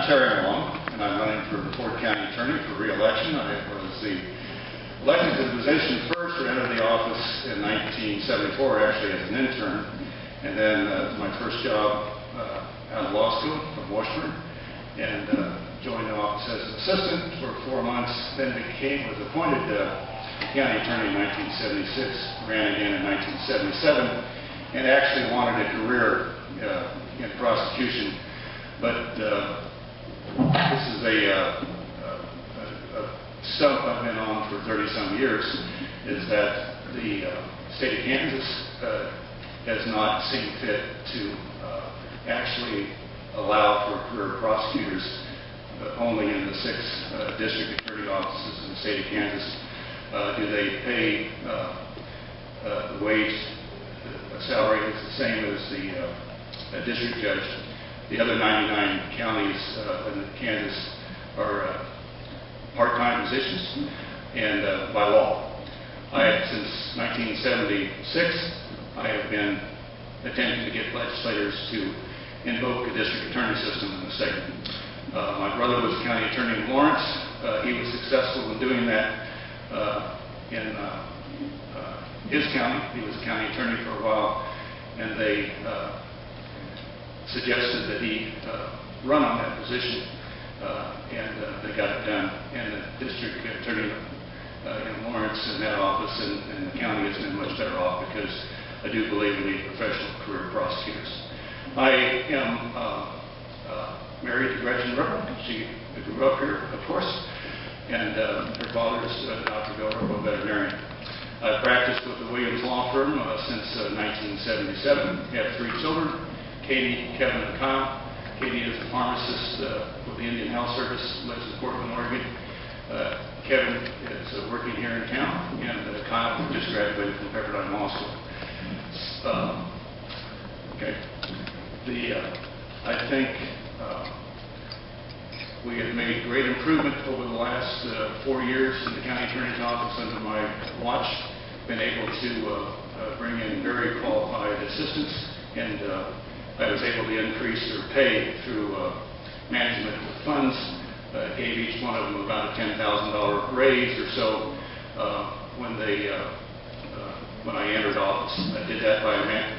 Terry Long, and I'm running for Ford County Attorney for re-election. I was elected to the position first, or entered the office in 1974, actually as an intern, and then my first job out of law school from Washburn, and joined the office as an assistant for 4 months, then was appointed county attorney in 1976, ran again in 1977, and actually wanted a career in prosecution. But this is a stump I've been on for 30-some years, is that the state of Kansas has not seen fit to actually allow for career prosecutors only in the 6 district attorney offices in the state of Kansas. Do they pay the wage, the salary is the same as the district judge. The other 99 counties in Kansas are part-time positions, and by law. Since 1976, I have been attempting to get legislators to invoke a district attorney system in the state. My brother was county attorney in Lawrence. He was successful in doing that in his county. He was a county attorney for a while, and they suggested that he run on that position, and they got it done. And the district attorney in Lawrence in that office and the county has been much better off, because I do believe we need professional career prosecutors. I am married to Gretchen Ripple. She grew up here, of course, and her father is Dr. Bill Ripple, veterinarian. I've practiced with the Williams Law Firm since 1977. We have 3 children, Katie, Kevin, and Kyle. Katie is a pharmacist with the Indian Health Service, lives in Portland, Oregon. Kevin is working here in town, and Kyle just graduated from Pepperdine Law School. I think we have made great improvement over the last 4 years in the county attorney's office under my watch. Been able to bring in very qualified assistants, and I was able to increase their pay through management of funds. Gave each one of them about a $10,000 raise or so when I entered office. I did that by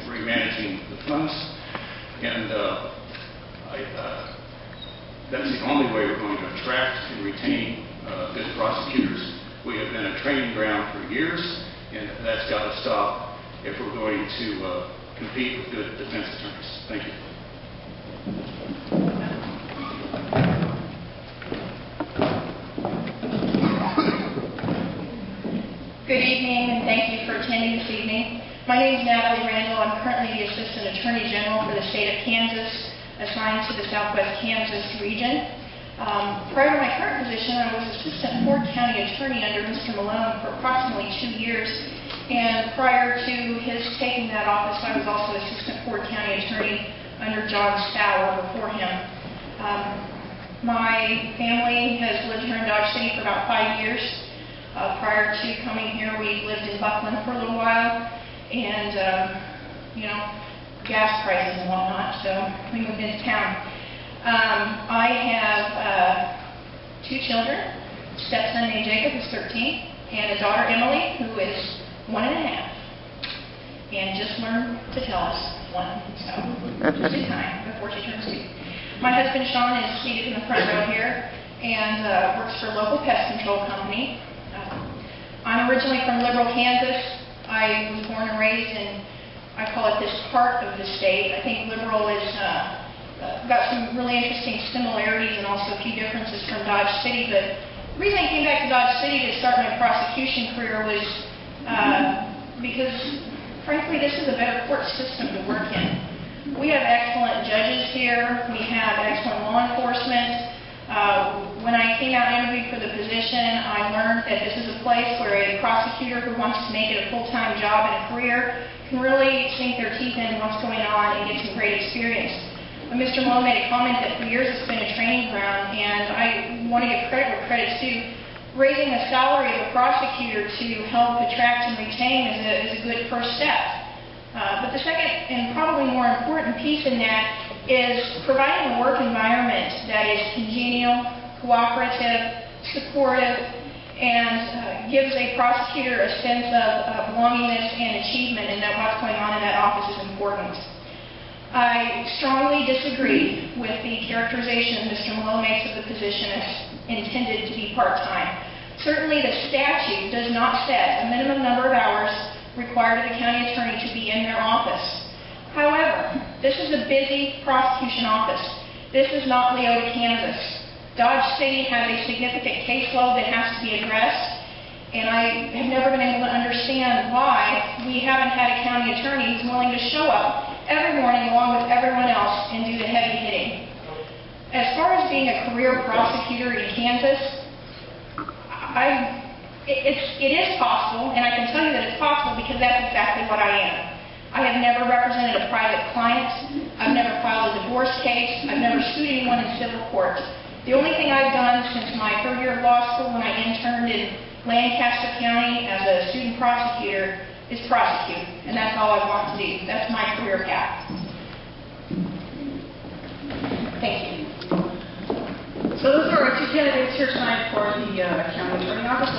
remanaging the funds, and that's the only way we're going to attract and retain good prosecutors. We have been a training ground for years, and that's got to stop if we're going to compete with good defense attorneys. Thank you. Good evening, and thank you for attending this evening. My name is Natalie Randall. I'm currently the Assistant Attorney General for the state of Kansas, assigned to the Southwest Kansas region. Prior to my current position, I was Assistant Ford County Attorney under Mr. Malone for approximately 2 years. And prior to his taking that office, I was also Assistant Ford County Attorney under John Stower before him. My family has lived here in Dodge City for about 5 years. Prior to coming here, we lived in Buckland for a little while, and gas prices and whatnot, so we moved into town. I have 2 children, a stepson named Jacob, who's 13, and a daughter, Emily, who is 1 1/2, and just learned to tell us 1, so just in time before she turns 2. My husband, Sean, is seated in the front row here and works for a local pest control company. I'm originally from Liberal, Kansas. I was born and raised in, I call it this part of the state. I think Liberal is got some really interesting similarities and also a few differences from Dodge City. But the reason I came back to Dodge City to start my prosecution career was because, frankly, this is a better court system to work in. We have excellent judges here. We have excellent law enforcement. When I came out and interviewed for the position, I learned that this is a place where a prosecutor who wants to make it a full-time job and a career can really sink their teeth in what's going on and get some great experience. Mr. Malone made a comment that for years it's been a training ground, and I want to give credit where credit's due. Raising the salary of a prosecutor to help attract and retain is a good first step. But the second and probably more important piece in that is providing a work environment that is congenial, cooperative, supportive, and gives a prosecutor a sense of belongingness and achievement, and that what's going on in that office is important. I strongly disagree with the characterization Mr. Malone makes of the position as intended to be part-time. Certainly the statute does not set a minimum number of hours required of the county attorney to be in their office. However, this is a busy prosecution office. This is not Leota, Kansas. Dodge City has a significant caseload that has to be addressed, and I have never been able to understand why we haven't had a county attorney who's willing to show up every morning along with everyone else and do the heavy hitting. As far as being a career prosecutor in Kansas, it is possible, and I can tell you that it's possible because that's exactly what I am. I have never represented a private client. I've never filed a divorce case. I've never sued anyone in civil court. The only thing I've done since my third year of law school when I interned in Lancaster County as a student prosecutor is prosecute, and that's all I want to do. That's my career path. Thank you. So those are our two candidates here tonight for the county attorney office.